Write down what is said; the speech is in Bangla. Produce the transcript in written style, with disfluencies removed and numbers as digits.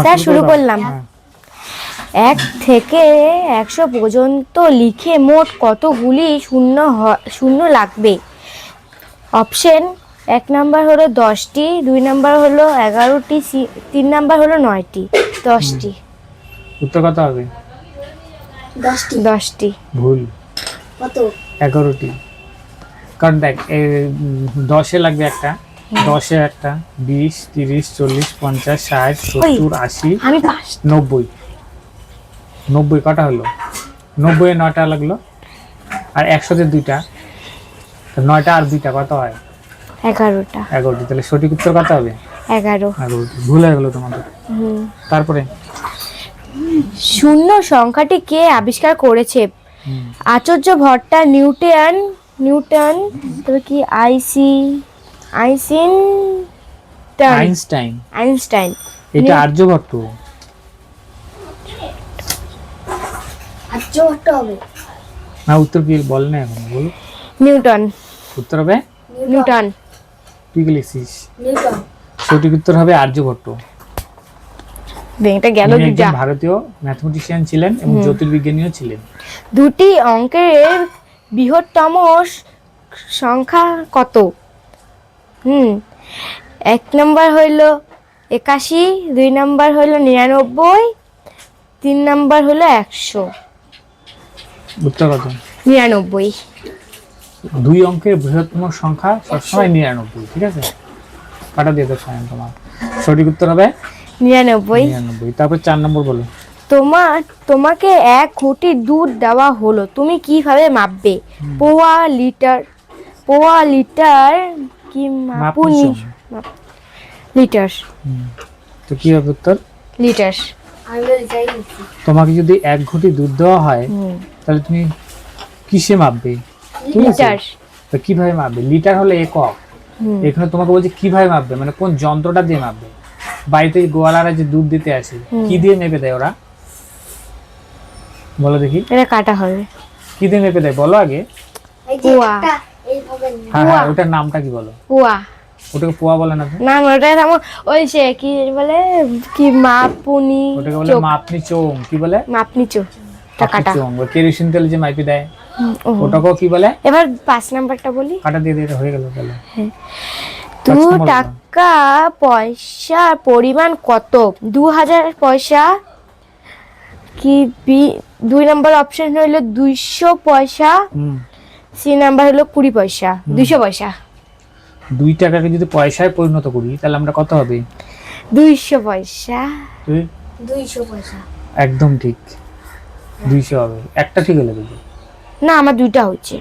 স্যার শুরু করলাম। 1 থেকে 100 পর্যন্ত লিখে মোট কতগুলি শূন্য লাগবে? অপশন 1 নাম্বার হলো 10টি, 2 নাম্বার হলো 11টি, 3 নাম্বার হলো 9টি। 10টি। উত্তর কত হবে? 10টি। ভুল। কত? 11টি। কারণ দেখ 10-এ লাগবে একটা, 10-এ একটা, 20, 30, 40, 50, 60, 70, 80, আমি পাস। 90। 90 কটা হলো? 90-এ 9টা লাগলো, আর 100-তে 2টা, 9টা আর 2টা কত হয়? 11টা। 11টি। তাহলে সঠিক উত্তর কত হবে? 11। 11টি। ভুল হয়ে গেল তোমাদের। তারপরে শূন্য সংখ্যাটি কে আবিষ্কার করেছে? আচার্য ভট্টা, নিউটন, তবে কি আইনস্টাইন। এটা আর্যভট্ট। আর্যভট্ট হবে না, উত্তর কি বল না এখন, বল। নিউটন। উত্তর হবে নিউটন। তুই কি লিখছিস? নিউটন। সঠিক উত্তর হবে আর্যভট্ট। এটা গেল তিনি একজন ভারতীয় ম্যাথমেটিশিয়ান ছিলেন এবং জ্যোতির্বিজ্ঞানীও ছিলেন। দুটি অঙ্কের বৃহত্তম সংখ্যা কত? 1 নাম্বার হইল 81, 2 নাম্বার হইল 99, 3 নাম্বার হইল 100। উত্তর কত? 99। 2 অঙ্কের বৃহত্তম সংখ্যা সবসময় 99, ঠিক আছে? কাটা দিয়ে দাও সায়ন তোমার। সঠিক উত্তর হবে 99। 99। তারপর 4 নম্বর বলো। তোমাকে 1 ঘটি দুধ দেওয়া হলো, তুমি কিভাবে মাপবে? পোয়া, লিটার কি মাপুনি? লিটার। তো কি হবে উত্তর? লিটার। তোমাকে যদি 1 ঘটি দুধ দেওয়া হয় তাহলে তুমি কিসে মাপবে? লিটার। তো কিভাবে মাপবে? লিটার হলে একক। এখানে তোমাকে বলছে কিভাবে মাপবে, মানে কোন যন্ত্রটা দিয়ে মাপবে। বাড়িতে গোয়ালারা যে দুধ দিতে আসে কি দিয়ে মেপে দেয় ওরা? বলো দেখি। এটা কাটা হবে। কি দিয়ে মেপে দেয় বলো আগে? পোয়া। হ্যাঁ, ওটার নামটা কি বলো? পোয়া। ওটাকে পোয়া বলে না তো? না, ওটা যেমন ওই সে কি বলে, কি মাপুনি। ওটাকে বলে মাপনি চোং। কি বলে? মাপনি চোং। কাটা। চোং। কেরোসিন তেল যে মাপি দেয় ওটাকেও কি বলে? এবার 5 নাম্বারটা বলি। কাটা দিয়ে দিয়ে হয়ে গেল তাহলে। 2 টাকা পয়সার পরিমাণ কত? 2000 পয়সা কি? 2 নাম্বার অপশন হলো 200 পয়সা, 3 নাম্বার হলো 20 পয়সা। 200 পয়সা। 2 টাকাকে যদি পয়সায় পরিণত করি তাহলে আমরা কত হবে? 200 পয়সা। 200 পয়সা। একদম ঠিক, 200 হবে। একটা ঠিক হলো কিন্তু। না, আমার 2টা হচ্ছে।